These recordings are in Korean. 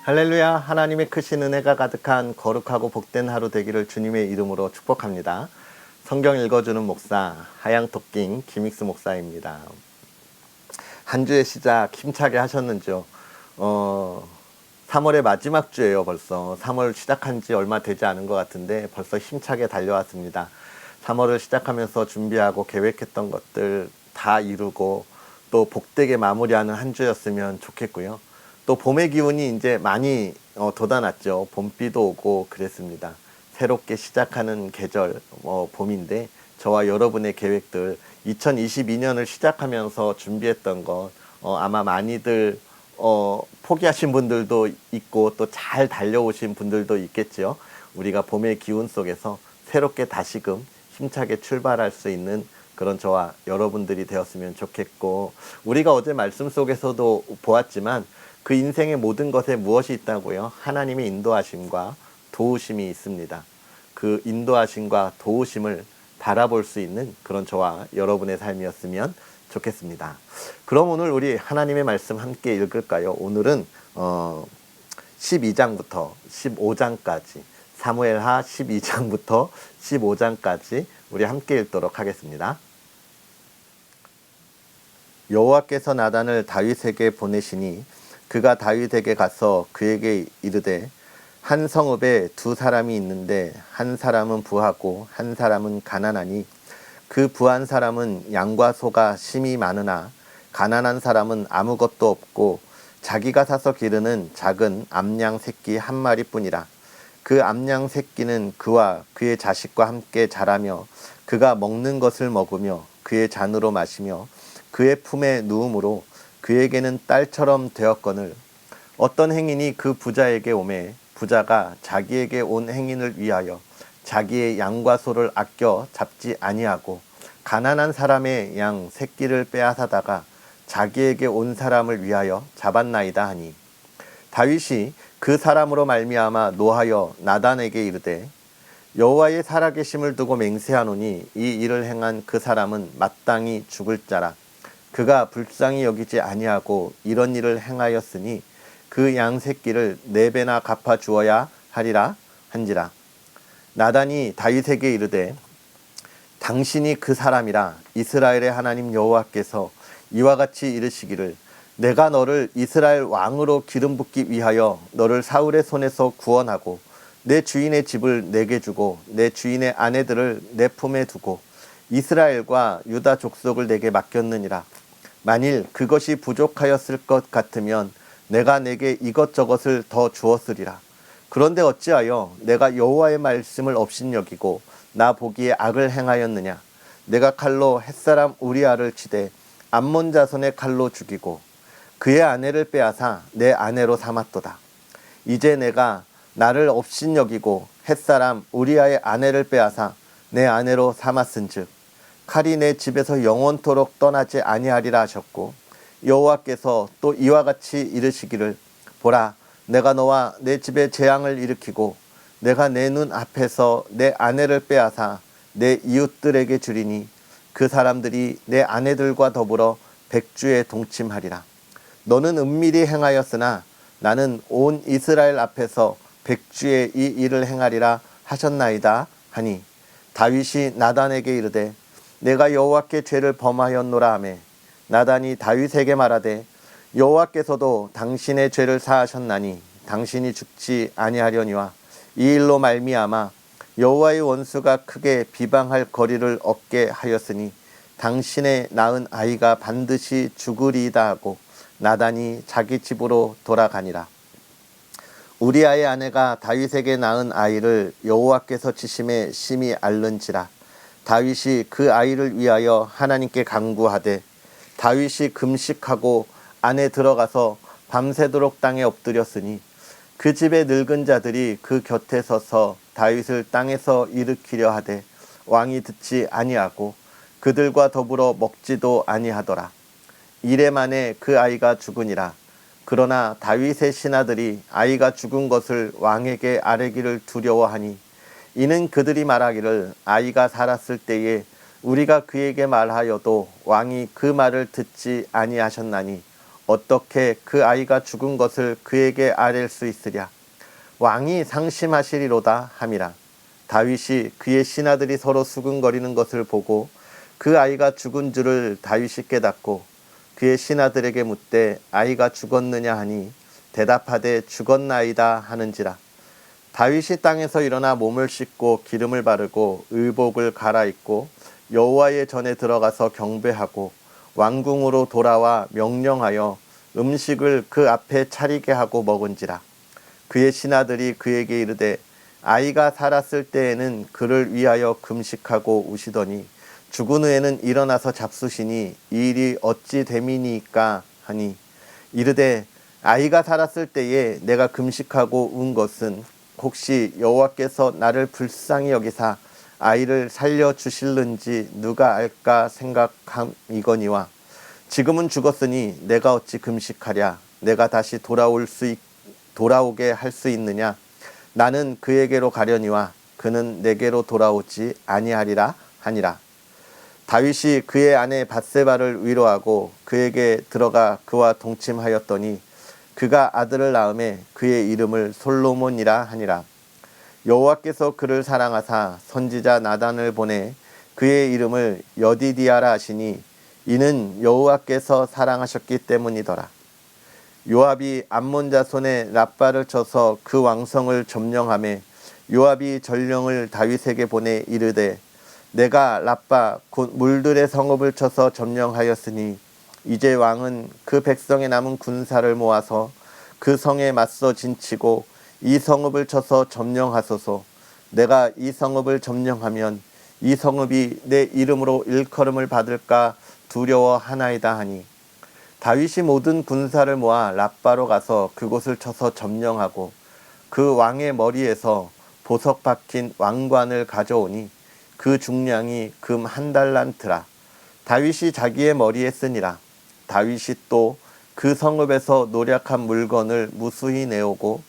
할렐루야. 하나님의 크신 은혜가 가득한 거룩하고 복된 하루 되기를 주님의 이름으로 축복합니다. 성경 읽어주는 목사 하양토킹 김익수 목사입니다. 한 주의 시작 힘차게 하셨는지요? 3월의 마지막 주예요. 벌써 3월 시작한 지 얼마 되지 않은 것 같은데 벌써 힘차게 달려왔습니다. 3월을 시작하면서 준비하고 계획했던 것들 다 이루고 또 복되게 마무리하는 한 주였으면 좋겠고요. 또 봄의 기운이 이제 많이 돋아났죠. 봄비도 오고 그랬습니다. 새롭게 시작하는 계절 봄인데 저와 여러분의 계획들 2022년을 시작하면서 준비했던 것 아마 많이들 포기하신 분들도 있고 또 잘 달려오신 분들도 있겠죠. 우리가 봄의 기운 속에서 새롭게 다시금 힘차게 출발할 수 있는 그런 저와 여러분들이 되었으면 좋겠고, 우리가 어제 말씀 속에서도 보았지만 그 인생의 모든 것에 무엇이 있다고요? 하나님의 인도하심과 도우심이 있습니다. 그 인도하심과 도우심을 바라볼 수 있는 그런 저와 여러분의 삶이었으면 좋겠습니다. 그럼 오늘 우리 하나님의 말씀 함께 읽을까요? 오늘은 12장부터 15장까지 사무엘하 12장부터 15장까지 우리 함께 읽도록 하겠습니다. 여호와께서 나단을 다윗에게 보내시니 그가 다윗에게 가서 그에게 이르되 한 성읍에 두 사람이 있는데 한 사람은 부하고 한 사람은 가난하니 그 부한 사람은 양과 소가 심히 많으나 가난한 사람은 아무것도 없고 자기가 사서 기르는 작은 암양 새끼 한 마리뿐이라. 그 암양 새끼는 그와 그의 자식과 함께 자라며 그가 먹는 것을 먹으며 그의 잔으로 마시며 그의 품에 누움으로 그에게는 딸처럼 되었거늘 어떤 행인이 그 부자에게 오매 부자가 자기에게 온 행인을 위하여 자기의 양과 소를 아껴 잡지 아니하고 가난한 사람의 양 새끼를 빼앗아다가 자기에게 온 사람을 위하여 잡았나이다 하니 다윗이 그 사람으로 말미암아 노하여 나단에게 이르되 여호와의 살아계심을 두고 맹세하노니 이 일을 행한 그 사람은 마땅히 죽을 자라. 그가 불쌍히 여기지 아니하고 이런 일을 행하였으니 그 양 새끼를 4배나 갚아 주어야 하리라 한지라. 나단이 다윗에게 이르되 당신이 그 사람이라. 이스라엘의 하나님 여호와께서 이와 같이 이르시기를 내가 너를 이스라엘 왕으로 기름 붓기 위하여 너를 사울의 손에서 구원하고 내 주인의 집을 내게 주고 내 주인의 아내들을 내 품에 두고 이스라엘과 유다 족속을 내게 맡겼느니라. 만일 그것이 부족하였을 것 같으면 내가 내게 이것저것을 더 주었으리라. 그런데 어찌하여 내가 여호와의 말씀을 업신여기고 나 보기에 악을 행하였느냐. 내가 칼로 햇사람 우리아를 치되 암몬 자손의 칼로 죽이고 그의 아내를 빼앗아 내 아내로 삼았도다. 이제 내가 나를 업신여기고 햇사람 우리아의 아내를 빼앗아 내 아내로 삼았은즉 칼이 내 집에서 영원토록 떠나지 아니하리라 하셨고 여호와께서 또 이와 같이 이르시기를 보라 내가 너와 내 집에 재앙을 일으키고 내가 내 눈 앞에서 내 아내를 빼앗아 내 이웃들에게 주리니 그 사람들이 내 아내들과 더불어 백주에 동침하리라. 너는 은밀히 행하였으나 나는 온 이스라엘 앞에서 백주에 이 일을 행하리라 하셨나이다 하니 다윗이 나단에게 이르되 내가 여호와께 죄를 범하였노라 하매 나단이 다윗에게 말하되 여호와께서도 당신의 죄를 사하셨나니 당신이 죽지 아니하려니와 이 일로 말미암아 여호와의 원수가 크게 비방할 거리를 얻게 하였으니 당신의 낳은 아이가 반드시 죽으리이다 하고 나단이 자기 집으로 돌아가니라. 우리아의 아내가 다윗에게 낳은 아이를 여호와께서 치심에 심히 앓는지라. 다윗이 그 아이를 위하여 하나님께 간구하되 다윗이 금식하고 안에 들어가서 밤새도록 땅에 엎드렸으니 그 집의 늙은 자들이 그 곁에 서서 다윗을 땅에서 일으키려 하되 왕이 듣지 아니하고 그들과 더불어 먹지도 아니하더라. 이래 만에 그 아이가 죽으니라. 그러나 다윗의 신하들이 아이가 죽은 것을 왕에게 아뢰기를 두려워하니 이는 그들이 말하기를 아이가 살았을 때에 우리가 그에게 말하여도 왕이 그 말을 듣지 아니하셨나니 어떻게 그 아이가 죽은 것을 그에게 아랠 수 있으랴. 왕이 상심하시리로다 함이라. 다윗이 그의 신하들이 서로 수근거리는 것을 보고 그 아이가 죽은 줄을 다윗이 깨닫고 그의 신하들에게 묻되 아이가 죽었느냐 하니 대답하되 죽었나이다 하는지라. 다윗이 땅에서 일어나 몸을 씻고 기름을 바르고 의복을 갈아입고 여호와의 전에 들어가서 경배하고 왕궁으로 돌아와 명령하여 음식을 그 앞에 차리게 하고 먹은지라. 그의 신하들이 그에게 이르되 아이가 살았을 때에는 그를 위하여 금식하고 우시더니 죽은 후에는 일어나서 잡수시니 이 일이 어찌 됨이니까 하니 이르되 아이가 살았을 때에 내가 금식하고 운 것은 혹시 여호와께서 나를 불쌍히 여기사 아이를 살려주실는지 누가 알까 생각함이거니와 지금은 죽었으니 내가 어찌 금식하랴. 내가 다시 돌아오게 할 수 있느냐. 나는 그에게로 가려니와 그는 내게로 돌아오지 아니하리라 하니라. 다윗이 그의 아내 밧세바를 위로하고 그에게 들어가 그와 동침하였더니 그가 아들을 낳음에 그의 이름을 솔로몬이라 하니라. 여호와께서 그를 사랑하사 선지자 나단을 보내 그의 이름을 여디디아라 하시니 이는 여호와께서 사랑하셨기 때문이더라. 요압이 암몬 자손의 랍바를 쳐서 그 왕성을 점령하매 요압이 전령을 다윗에게 보내 이르되 내가 랍바 곧 물들의 성읍을 쳐서 점령하였으니 이제 왕은 그 백성에 남은 군사를 모아서 그 성에 맞서 진치고 이 성읍을 쳐서 점령하소서. 내가 이 성읍을 점령하면 이 성읍이 내 이름으로 일컬음을 받을까 두려워하나이다 하니 다윗이 모든 군사를 모아 랍바로 가서 그곳을 쳐서 점령하고 그 왕의 머리에서 보석 박힌 왕관을 가져오니 그 중량이 금 1달란트라. 다윗이 자기의 머리에 쓰니라. 다윗이 또 그 성읍에서 노략한 물건을 무수히 내오고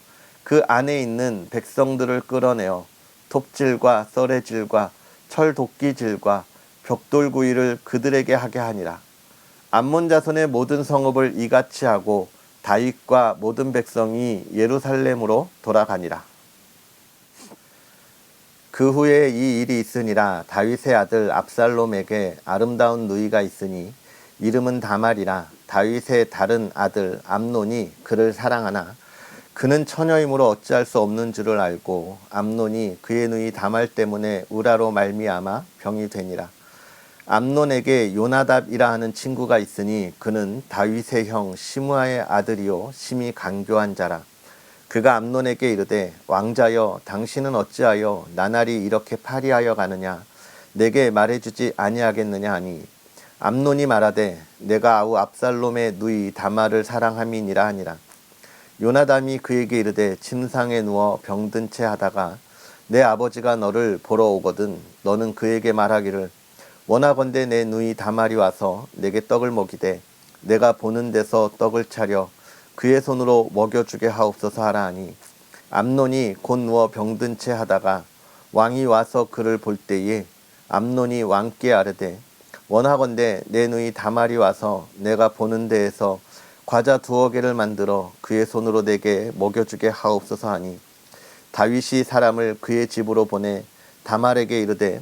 그 안에 있는 백성들을 끌어내어 톱질과 썰애질과 철도끼질과 벽돌구이를 그들에게 하게 하니라. 암몬 자손의 모든 성읍을 이같이 하고 다윗과 모든 백성이 예루살렘으로 돌아가니라. 그 후에 이 일이 있으니라. 다윗의 아들 압살롬에게 아름다운 누이가 있으니 이름은 다말이라. 다윗의 다른 아들 암논이 그를 사랑하나 그는 처녀이므로 어찌할 수 없는 줄을 알고 암논이 그의 누이 다말 때문에 우라로 말미암아 병이 되니라. 암논에게 요나답이라 하는 친구가 있으니 그는 다윗의 형 시므아의 아들이요 심히 간교한 자라. 그가 암논에게 이르되 왕자여 당신은 어찌하여 나날이 이렇게 파리하여 가느냐. 내게 말해주지 아니하겠느냐 하니 암논이 말하되 내가 아우 압살롬의 누이 다말을 사랑함이니라 하니라. 요나담이 그에게 이르되 침상에 누워 병든 채 하다가 내 아버지가 너를 보러 오거든 너는 그에게 말하기를 원하건대 내 누이 다말이 와서 내게 떡을 먹이되 내가 보는 데서 떡을 차려 그의 손으로 먹여주게 하옵소서 하라 하니 암논이 곧 누워 병든 채 하다가 왕이 와서 그를 볼 때에 암논이 왕께 아뢰되 원하건대 내 누이 다말이 와서 내가 보는 데에서 과자 2개를 만들어 그의 손으로 내게 먹여주게 하옵소서 하니 다윗이 사람을 그의 집으로 보내 다말에게 이르되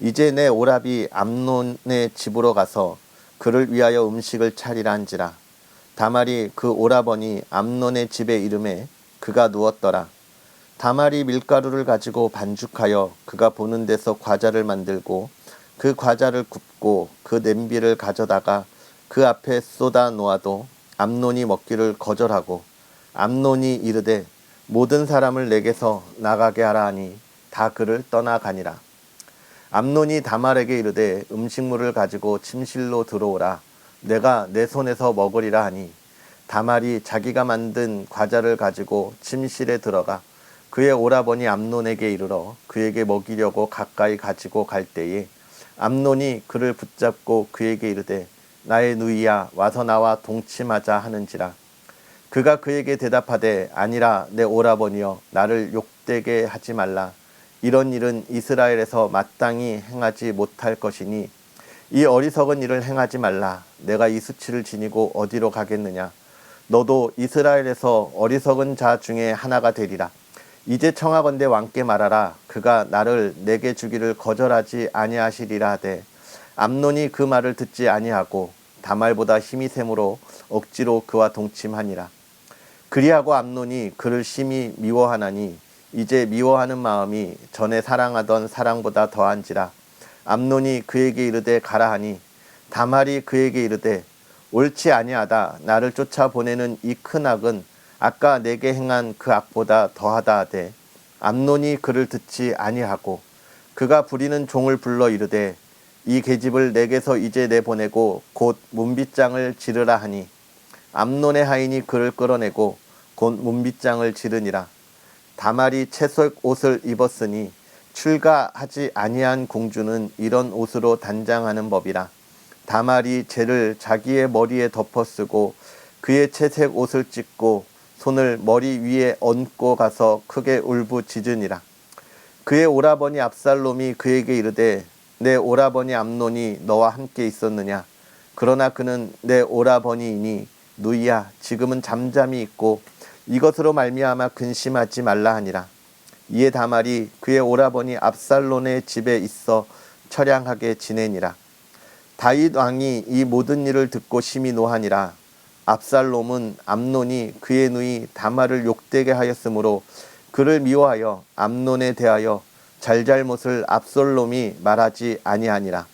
이제 내 오라비 암논의 집으로 가서 그를 위하여 음식을 차리라 한지라. 다말이 그 오라버니 암논의 집에 이름에 그가 누웠더라. 다말이 밀가루를 가지고 반죽하여 그가 보는 데서 과자를 만들고 그 과자를 굽고 그 냄비를 가져다가 그 앞에 쏟아 놓아도 암논이 먹기를 거절하고 암논이 이르되 모든 사람을 내게서 나가게 하라 하니 다 그를 떠나가니라. 암논이 다말에게 이르되 음식물을 가지고 침실로 들어오라. 내가 내 손에서 먹으리라 하니 다말이 자기가 만든 과자를 가지고 침실에 들어가 그의 오라버니 암논에게 이르러 그에게 먹이려고 가까이 가지고 갈 때에 암논이 그를 붙잡고 그에게 이르되 나의 누이야 와서 나와 동침하자 하는지라. 그가 그에게 대답하되 아니라 내 오라버니여 나를 욕되게 하지 말라. 이런 일은 이스라엘에서 마땅히 행하지 못할 것이니 이 어리석은 일을 행하지 말라. 내가 이 수치를 지니고 어디로 가겠느냐. 너도 이스라엘에서 어리석은 자 중에 하나가 되리라. 이제 청하건대 왕께 말하라. 그가 나를 내게 주기를 거절하지 아니하시리라 하되 암논이 그 말을 듣지 아니하고 다말보다 힘이 셈으로 억지로 그와 동침하니라. 그리하고 암논이 그를 심히 미워하나니 이제 미워하는 마음이 전에 사랑하던 사랑보다 더한지라. 암논이 그에게 이르되 가라 하니 다말이 그에게 이르되 옳지 아니하다. 나를 쫓아보내는 이 큰 악은 아까 내게 행한 그 악보다 더하다 하되 암논이 그를 듣지 아니하고 그가 부리는 종을 불러 이르되 이 계집을 내게서 이제 내보내고 곧 문빗장을 지르라 하니 암논의 하인이 그를 끌어내고 곧 문빗장을 지르니라. 다말이 채색 옷을 입었으니 출가하지 아니한 공주는 이런 옷으로 단장하는 법이라. 다말이 재를 자기의 머리에 덮어쓰고 그의 채색 옷을 찢고 손을 머리 위에 얹고 가서 크게 울부짖으니라. 그의 오라버니 압살롬이 그에게 이르되 내 오라버니 암논이 너와 함께 있었느냐. 그러나 그는 내 오라버니이니 누이야 지금은 잠잠히 있고 이것으로 말미암아 근심하지 말라 하니라. 이에 다말이 그의 오라버니 압살롬의 집에 있어 처량하게 지내니라. 다윗 왕이 이 모든 일을 듣고 심히 노하니라. 압살롬은 암논이 그의 누이 다말을 욕되게 하였으므로 그를 미워하여 암논에 대하여 잘잘못을 압살롬이 말하지 아니하니라.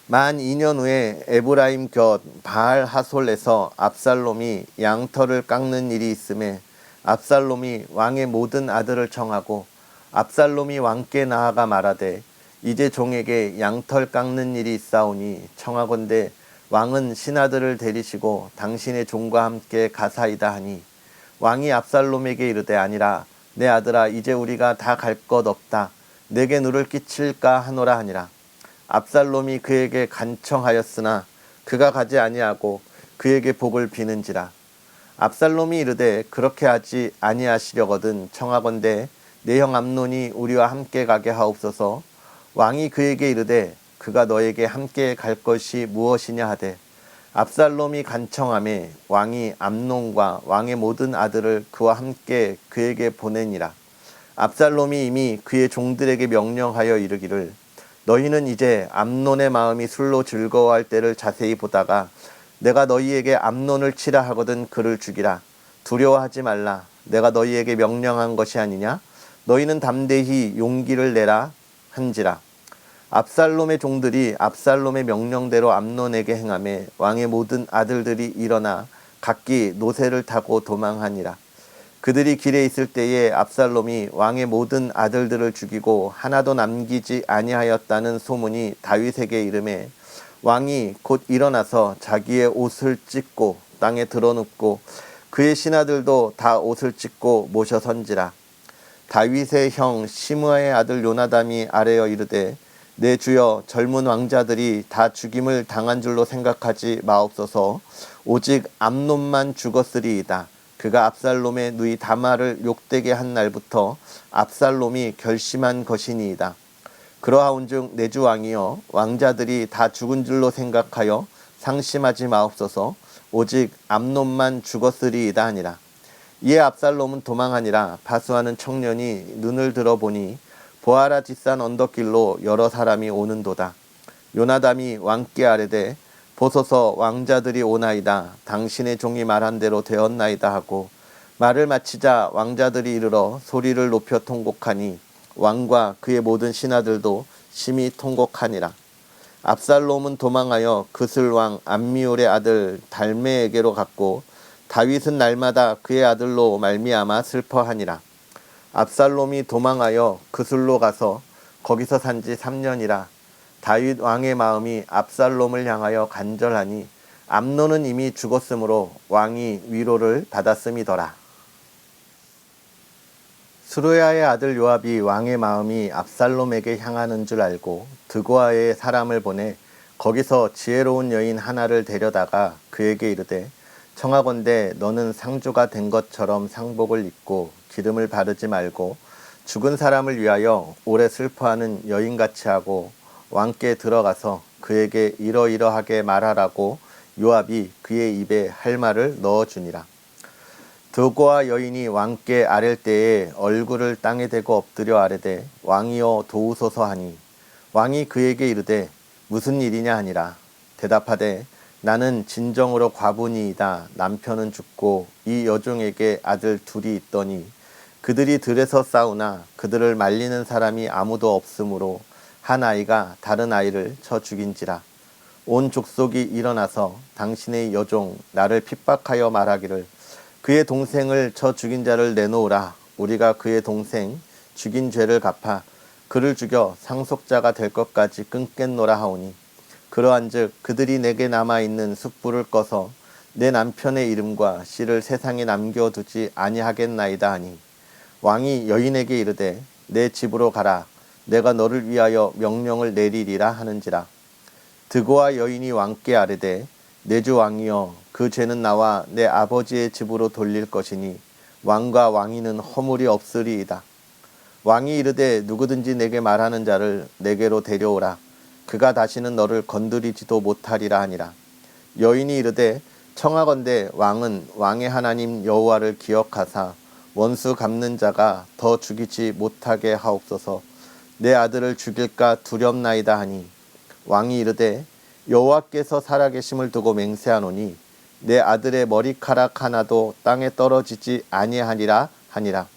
만 2년 후에 에브라임 곁 바알 하솔에서 압살롬이 양털을 깎는 일이 있음에 압살롬이 왕의 모든 아들을 청하고 압살롬이 왕께 나아가 말하되 이제 종에게 양털 깎는 일이 있사오니 청하건대 왕은 신하들을 데리시고 당신의 종과 함께 가사이다 하니 왕이 압살롬에게 이르되 아니라 내 아들아 이제 우리가 다 갈 것 없다. 내게 누를 끼칠까 하노라 하니라. 압살롬이 그에게 간청하였으나 그가 가지 아니하고 그에게 복을 비는지라. 압살롬이 이르되 그렇게 하지 아니하시려거든 청하건대 내 형 암논이 우리와 함께 가게 하옵소서. 왕이 그에게 이르되 그가 너에게 함께 갈 것이 무엇이냐 하되 압살롬이 간청하매 왕이 암논과 왕의 모든 아들을 그와 함께 그에게 보내니라. 압살롬이 이미 그의 종들에게 명령하여 이르기를 너희는 이제 암논의 마음이 술로 즐거워할 때를 자세히 보다가 내가 너희에게 암논을 치라 하거든 그를 죽이라. 두려워하지 말라. 내가 너희에게 명령한 것이 아니냐. 너희는 담대히 용기를 내라 한지라. 압살롬의 종들이 압살롬의 명령대로 암논에게 행하매 왕의 모든 아들들이 일어나 각기 노새를 타고 도망하니라. 그들이 길에 있을 때에 압살롬이 왕의 모든 아들들을 죽이고 하나도 남기지 아니하였다는 소문이 다윗에게 이르매 왕이 곧 일어나서 자기의 옷을 찢고 땅에 드러눕고 그의 신하들도 다 옷을 찢고 모셔 선지라. 다윗의 형 시므아의 아들 요나담이 아뢰어 이르되 내 주여 젊은 왕자들이 다 죽임을 당한 줄로 생각하지 마옵소서. 오직 암논만 죽었으리이다. 그가 압살롬의 누이 다말을 욕되게 한 날부터 압살롬이 결심한 것이니이다. 그러하온즉 내 주 왕이여 왕자들이 다 죽은 줄로 생각하여 상심하지 마옵소서. 오직 암논만 죽었으리이다 하니라. 이에 압살롬은 도망하니라. 파수하는 청년이 눈을 들어보니 보아라 뒷산 언덕길로 여러 사람이 오는도다. 요나담이 왕께 아뢰되 보소서 왕자들이 오나이다. 당신의 종이 말한 대로 되었나이다 하고 말을 마치자 왕자들이 이르러 소리를 높여 통곡하니 왕과 그의 모든 신하들도 심히 통곡하니라. 압살롬은 도망하여 그슬왕 암미올의 아들 달메에게로 갔고 다윗은 날마다 그의 아들로 말미암아 슬퍼하니라. 압살롬이 도망하여 그술로 가서 거기서 산지 3년이라. 다윗 왕의 마음이 압살롬을 향하여 간절하니 암논은 이미 죽었으므로 왕이 위로를 받았음이더라. 스루야의 아들 요압이 왕의 마음이 압살롬에게 향하는 줄 알고 드고아에 사람을 보내 거기서 지혜로운 여인 하나를 데려다가 그에게 이르되 청하건대 너는 상주가 된 것처럼 상복을 입고 기름을 바르지 말고 죽은 사람을 위하여 오래 슬퍼하는 여인같이 하고 왕께 들어가서 그에게 이러이러하게 말하라고 요압이 그의 입에 할 말을 넣어주니라. 두고와 여인이 왕께 아랠 때에 얼굴을 땅에 대고 엎드려 아뢰되 왕이여 도우소서 하니 왕이 그에게 이르되 무슨 일이냐 하니라. 대답하되 나는 진정으로 과부니이다. 남편은 죽고 이 여종에게 아들 둘이 있더니 그들이 들에서 싸우나 그들을 말리는 사람이 아무도 없으므로 한 아이가 다른 아이를 쳐 죽인지라. 온 족속이 일어나서 당신의 여종 나를 핍박하여 말하기를 그의 동생을 쳐 죽인 자를 내놓으라. 우리가 그의 동생 죽인 죄를 갚아 그를 죽여 상속자가 될 것까지 끊겠노라 하오니 그러한즉 그들이 내게 남아있는 숯불을 꺼서 내 남편의 이름과 씨를 세상에 남겨두지 아니하겠나이다 하니 왕이 여인에게 이르되 내 집으로 가라. 내가 너를 위하여 명령을 내리리라 하는지라. 드고와 여인이 왕께 아뢰되 내 주 왕이여 그 죄는 나와 내 아버지의 집으로 돌릴 것이니 왕과 왕위는 허물이 없으리이다. 왕이 이르되 누구든지 내게 말하는 자를 내게로 데려오라. 그가 다시는 너를 건드리지도 못하리라 하니라. 여인이 이르되 청하건대 왕은 왕의 하나님 여호와를 기억하사 원수 갚는 자가 더 죽이지 못하게 하옵소서. 내 아들을 죽일까 두렵나이다 하니 왕이 이르되 여호와께서 살아계심을 두고 맹세하노니 내 아들의 머리카락 하나도 땅에 떨어지지 아니하니라 하니라.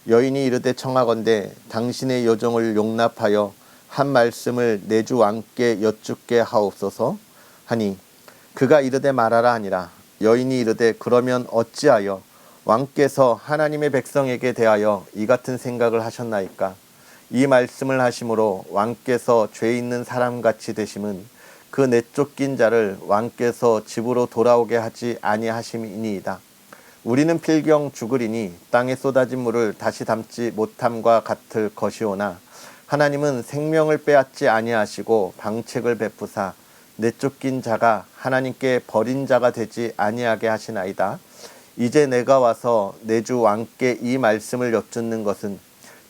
여인이 이르되 청하건대 당신의 여종을 용납하여 한 말씀을 내 주 왕께 여쭙게 하옵소서 하니 그가 이르되 말하라 하니라. 여인이 이르되 그러면 어찌하여 왕께서 하나님의 백성에게 대하여 이 같은 생각을 하셨나이까? 이 말씀을 하심으로 왕께서 죄 있는 사람같이 되심은 그 내쫓긴 자를 왕께서 집으로 돌아오게 하지 아니하심이니이다. 우리는 필경 죽으리니 땅에 쏟아진 물을 다시 담지 못함과 같을 것이오나 하나님은 생명을 빼앗지 아니하시고 방책을 베푸사 내쫓긴 자가 하나님께 버린 자가 되지 아니하게 하시나이다. 이제 내가 와서 내 주 왕께 이 말씀을 여쭙는 것은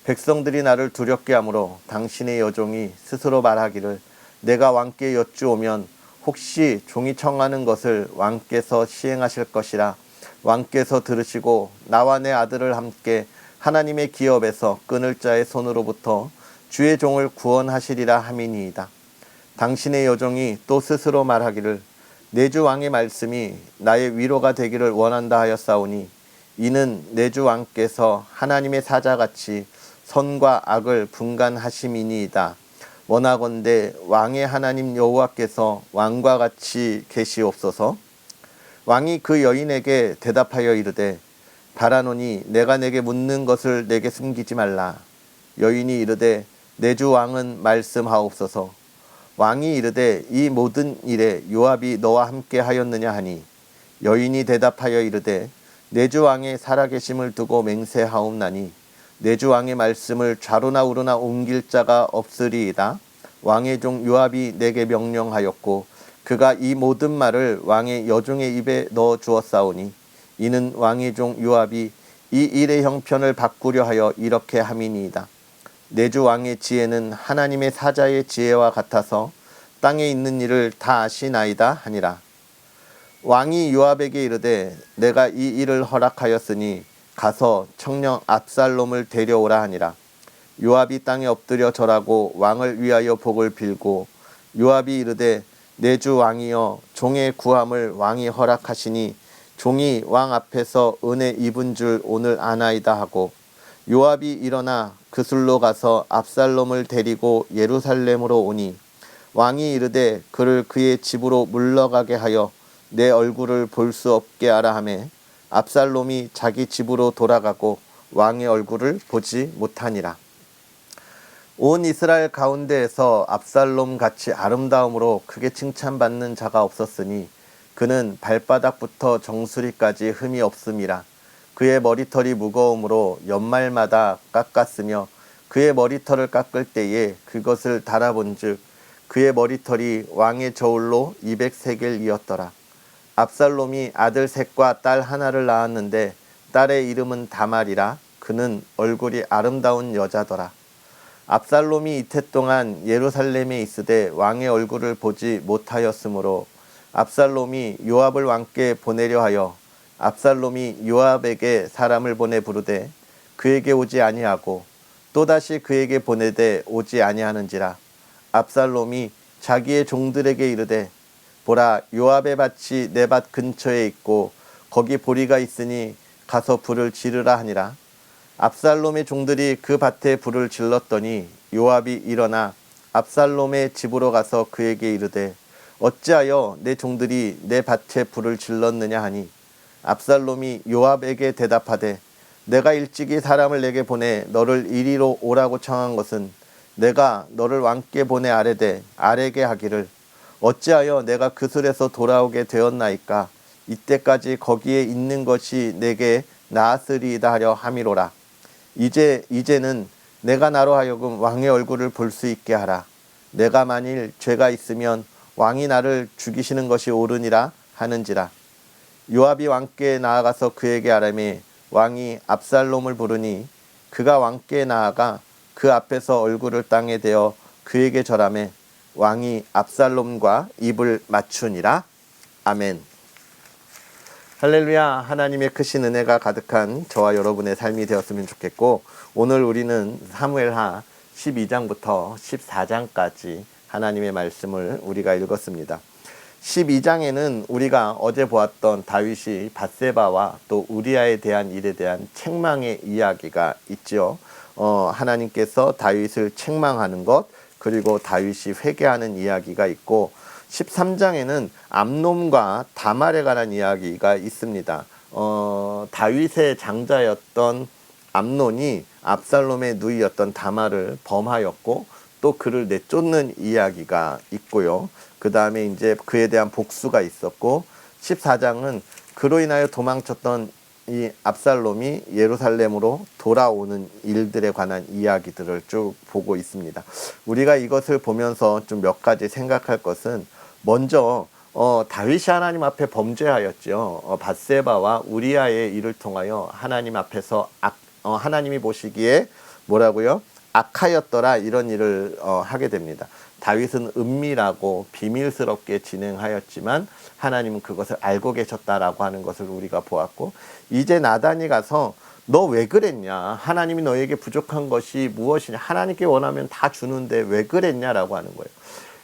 백성들이 나를 두렵게 하므로 당신의 여종이 스스로 말하기를 내가 왕께 여쭈오면 혹시 종이 청하는 것을 왕께서 시행하실 것이라 왕께서 들으시고 나와 내 아들을 함께 하나님의 기업에서 끊을 자의 손으로부터 주의 종을 구원하시리라 함이니이다. 당신의 여종이 또 스스로 말하기를 내 주 왕의 말씀이 나의 위로가 되기를 원한다 하였사오니 이는 내 주 왕께서 하나님의 사자같이 선과 악을 분간하심이니이다. 원하건대 왕의 하나님 여호와께서 왕과 같이 계시옵소서. 왕이 그 여인에게 대답하여 이르되 바라노니 내가 내게 묻는 것을 내게 숨기지 말라. 여인이 이르되 내 주 왕은 말씀하옵소서. 왕이 이르되 이 모든 일에 요압이 너와 함께 하였느냐 하니 여인이 대답하여 이르되 내 주 왕의 살아계심을 두고 맹세하옵나니 내 주 왕의 말씀을 좌로나 우로나 옮길 자가 없으리이다. 왕의 종 요압이 내게 명령하였고 그가 이 모든 말을 왕의 여종의 입에 넣어 주었사오니 이는 왕의 종 요압이 이 일의 형편을 바꾸려 하여 이렇게 함이니이다. 내 주 왕의 지혜는 하나님의 사자의 지혜와 같아서 땅에 있는 일을 다 아시나이다 하니라. 왕이 요압에게 이르되 내가 이 일을 허락하였으니 가서 청령 압살롬을 데려오라 하니라. 요압이 땅에 엎드려 절하고 왕을 위하여 복을 빌고 요압이 이르되 내 주 왕이여 종의 구함을 왕이 허락하시니 종이 왕 앞에서 은혜 입은 줄 오늘 아나이다 하고 요압이 일어나 그술로 가서 압살롬을 데리고 예루살렘으로 오니 왕이 이르되 그를 그의 집으로 물러가게 하여 내 얼굴을 볼 수 없게 하라 하매 압살롬이 자기 집으로 돌아가고 왕의 얼굴을 보지 못하니라. 온 이스라엘 가운데에서 압살롬 같이 아름다움으로 크게 칭찬받는 자가 없었으니 그는 발바닥부터 정수리까지 흠이 없음이라. 그의 머리털이 무거움으로 연말마다 깎았으며 그의 머리털을 깎을 때에 그것을 달아본즉 그의 머리털이 왕의 저울로 200세겔이었더라. 압살롬이 아들 셋과 딸 하나를 낳았는데 딸의 이름은 다말이라. 그는 얼굴이 아름다운 여자더라. 압살롬이 이태 동안 예루살렘에 있으되 왕의 얼굴을 보지 못하였으므로 압살롬이 요압을 왕께 보내려 하여 압살롬이 요압에게 사람을 보내 부르되 그에게 오지 아니하고 또다시 그에게 보내되 오지 아니하는지라. 압살롬이 자기의 종들에게 이르되 보라, 요압의 밭이 내 밭 근처에 있고 거기 보리가 있으니 가서 불을 지르라 하니라. 압살롬의 종들이 그 밭에 불을 질렀더니 요압이 일어나 압살롬의 집으로 가서 그에게 이르되 어찌하여 내 종들이 내 밭에 불을 질렀느냐 하니 압살롬이 요압에게 대답하되 내가 일찍이 사람을 내게 보내 너를 이리로 오라고 청한 것은 내가 너를 왕께 보내 아뢰되 아뢰게 하기를 어찌하여 내가 그술에서 돌아오게 되었나이까. 이때까지 거기에 있는 것이 내게 나았으리이다 하려 함이로라. 이제는 내가 나로 하여금 왕의 얼굴을 볼 수 있게 하라. 내가 만일 죄가 있으면 왕이 나를 죽이시는 것이 옳으니라 하는지라. 요압이 왕께 나아가서 그에게 아뢰매 왕이 압살롬을 부르니 그가 왕께 나아가 그 앞에서 얼굴을 땅에 대어 그에게 절하매 왕이 압살롬과 입을 맞추니라. 아멘. 할렐루야. 하나님의 크신 은혜가 가득한 저와 여러분의 삶이 되었으면 좋겠고, 오늘 우리는 사무엘하 12장부터 14장까지 하나님의 말씀을 우리가 읽었습니다. 12장에는 우리가 어제 보았던 다윗이 밧세바와 또 우리아에 대한 일에 대한 책망의 이야기가 있죠. 하나님께서 다윗을 책망하는 것, 그리고 다윗이 회개하는 이야기가 있고, 13장에는 암논과 다말에 관한 이야기가 있습니다. 다윗의 장자였던 암논이 압살롬의 누이였던 다말을 범하였고 또 그를 내쫓는 이야기가 있고요. 그 다음에 이제 그에 대한 복수가 있었고, 14장은 그로 인하여 도망쳤던 이 압살롬이 예루살렘으로 돌아오는 일들에 관한 이야기들을 쭉 보고 있습니다. 우리가 이것을 보면서 좀 몇 가지 생각할 것은, 먼저 다윗이 하나님 앞에 범죄하였죠. 밧세바와 우리아의 일을 통하여 하나님 앞에서 하나님이 보시기에 뭐라고요? 악하였더라, 이런 일을 하게 됩니다. 다윗은 은밀하고 비밀스럽게 진행하였지만 하나님은 그것을 알고 계셨다라고 하는 것을 우리가 보았고, 이제 나단이 가서 너 왜 그랬냐, 하나님이 너에게 부족한 것이 무엇이냐, 하나님께 원하면 다 주는데 왜 그랬냐라고 하는 거예요.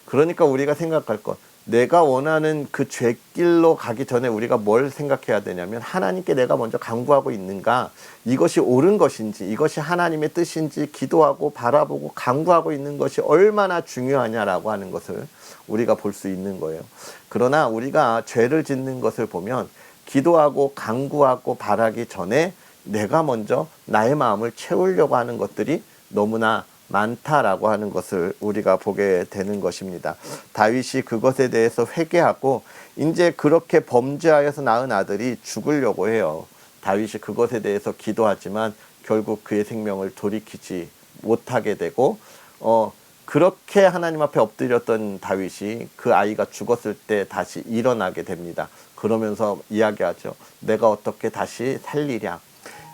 그러니까 우리가 생각할 것, 내가 원하는 그 죄길로 가기 전에 우리가 뭘 생각해야 되냐면, 하나님께 내가 먼저 간구하고 있는가, 이것이 옳은 것인지, 이것이 하나님의 뜻인지 기도하고 바라보고 간구하고 있는 것이 얼마나 중요하냐라고 하는 것을 우리가 볼 수 있는 거예요. 그러나 우리가 죄를 짓는 것을 보면 기도하고 간구하고 바라기 전에 내가 먼저 나의 마음을 채우려고 하는 것들이 너무나 많다라고 하는 것을 우리가 보게 되는 것입니다. 다윗이 그것에 대해서 회개하고 이제 그렇게 범죄하여서 낳은 아들이 죽으려고 해요. 다윗이 그것에 대해서 기도하지만 결국 그의 생명을 돌이키지 못하게 되고, 그렇게 하나님 앞에 엎드렸던 다윗이 그 아이가 죽었을 때 다시 일어나게 됩니다. 그러면서 이야기하죠. 내가 어떻게 다시 살리랴.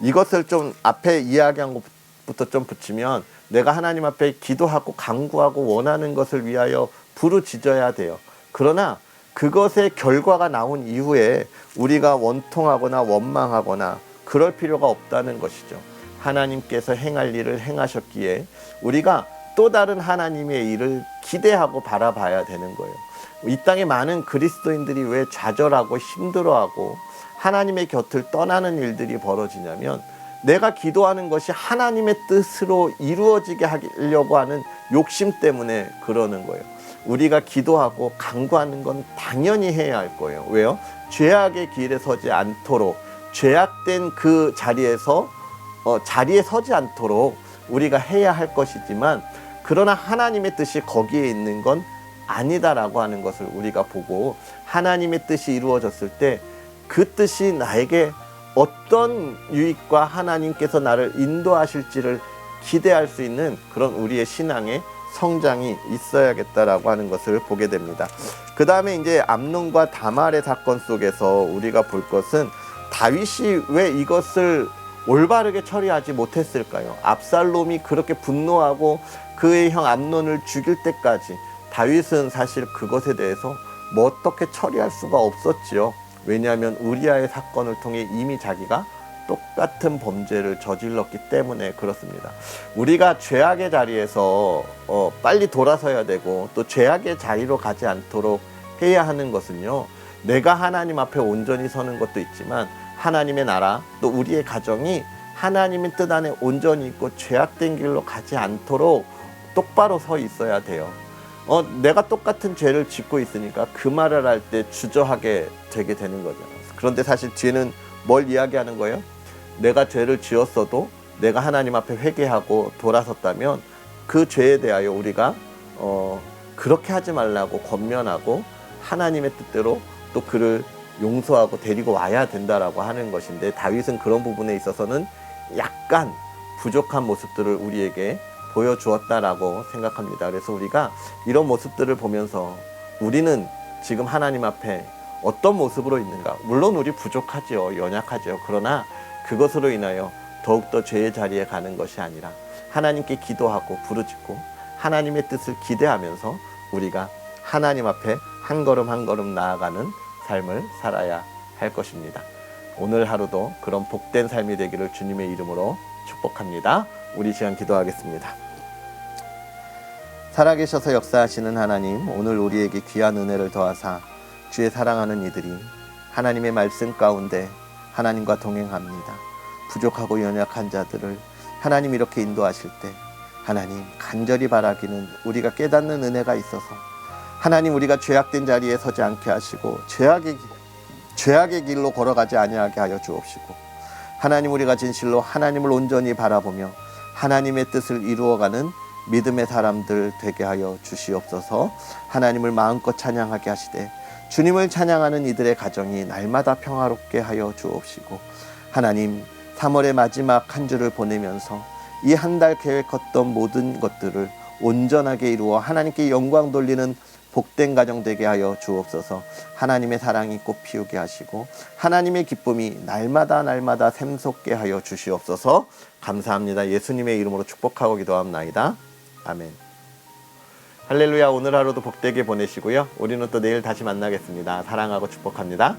이것을 좀 앞에 이야기한 것부터 좀 붙이면, 내가 하나님 앞에 기도하고 간구하고 원하는 것을 위하여 부르짖어야 돼요. 그러나 그것의 결과가 나온 이후에 우리가 원통하거나 원망하거나 그럴 필요가 없다는 것이죠. 하나님께서 행할 일을 행하셨기에 우리가 또 다른 하나님의 일을 기대하고 바라봐야 되는 거예요. 이 땅에 많은 그리스도인들이 왜 좌절하고 힘들어하고 하나님의 곁을 떠나는 일들이 벌어지냐면, 내가 기도하는 것이 하나님의 뜻으로 이루어지게 하려고 하는 욕심 때문에 그러는 거예요. 우리가 기도하고 간구하는 건 당연히 해야 할 거예요. 왜요? 죄악의 길에 서지 않도록, 죄악된 그 자리에 서지 않도록 우리가 해야 할 것이지만, 그러나 하나님의 뜻이 거기에 있는 건 아니다라고 하는 것을 우리가 보고, 하나님의 뜻이 이루어졌을 때 그 뜻이 나에게 어떤 유익과 하나님께서 나를 인도하실지를 기대할 수 있는 그런 우리의 신앙의 성장이 있어야겠다라고 하는 것을 보게 됩니다. 그 다음에 이제 암논과 다말의 사건 속에서 우리가 볼 것은, 다윗이 왜 이것을 올바르게 처리하지 못했을까요? 압살롬이 그렇게 분노하고 그의 형 암논을 죽일 때까지 다윗은 사실 그것에 대해서 뭐 어떻게 처리할 수가 없었지요. 왜냐하면 우리아의 사건을 통해 이미 자기가 똑같은 범죄를 저질렀기 때문에 그렇습니다. 우리가 죄악의 자리에서 빨리 돌아서야 되고 또 죄악의 자리로 가지 않도록 해야 하는 것은요, 내가 하나님 앞에 온전히 서는 것도 있지만 하나님의 나라 또 우리의 가정이 하나님의 뜻 안에 온전히 있고 죄악된 길로 가지 않도록 똑바로 서 있어야 돼요. 내가 똑같은 죄를 짓고 있으니까 그 말을 할 때 주저하게 되게 되는 거죠. 그런데 사실 죄는 뭘 이야기하는 거예요? 내가 죄를 지었어도 내가 하나님 앞에 회개하고 돌아섰다면 그 죄에 대하여 우리가 그렇게 하지 말라고 권면하고 하나님의 뜻대로 또 그를 용서하고 데리고 와야 된다라고 하는 것인데, 다윗은 그런 부분에 있어서는 약간 부족한 모습들을 우리에게 보여주었다라고 생각합니다. 그래서 우리가 이런 모습들을 보면서 우리는 지금 하나님 앞에 어떤 모습으로 있는가? 물론 우리 부족하죠. 연약하죠. 그러나 그것으로 인하여 더욱더 죄의 자리에 가는 것이 아니라 하나님께 기도하고 부르짖고 하나님의 뜻을 기대하면서 우리가 하나님 앞에 한 걸음 한 걸음 나아가는 삶을 살아야 할 것입니다. 오늘 하루도 그런 복된 삶이 되기를 주님의 이름으로 축복합니다. 우리 시간 기도하겠습니다. 살아계셔서 역사하시는 하나님, 오늘 우리에게 귀한 은혜를 더하사 주의 사랑하는 이들이 하나님의 말씀 가운데 하나님과 동행합니다. 부족하고 연약한 자들을 하나님 이렇게 인도하실 때 하나님 간절히 바라기는 우리가 깨닫는 은혜가 있어서 하나님 우리가 죄악된 자리에 서지 않게 하시고 죄악의 길로 걸어가지 아니하게 하여 주옵시고, 하나님 우리가 진실로 하나님을 온전히 바라보며 하나님의 뜻을 이루어가는 믿음의 사람들 되게 하여 주시옵소서. 하나님을 마음껏 찬양하게 하시되 주님을 찬양하는 이들의 가정이 날마다 평화롭게 하여 주옵시고, 하나님 3월의 마지막 한 주를 보내면서 이 한 달 계획했던 모든 것들을 온전하게 이루어 하나님께 영광 돌리는 복된 가정 되게 하여 주옵소서. 하나님의 사랑이 꽃 피우게 하시고 하나님의 기쁨이 날마다 샘솟게 하여 주시옵소서. 감사합니다. 예수님의 이름으로 축복하고 기도합나이다. 아멘. 할렐루야. 오늘 하루도 복되게 보내시고요. 우리는 또 내일 다시 만나겠습니다. 사랑하고 축복합니다.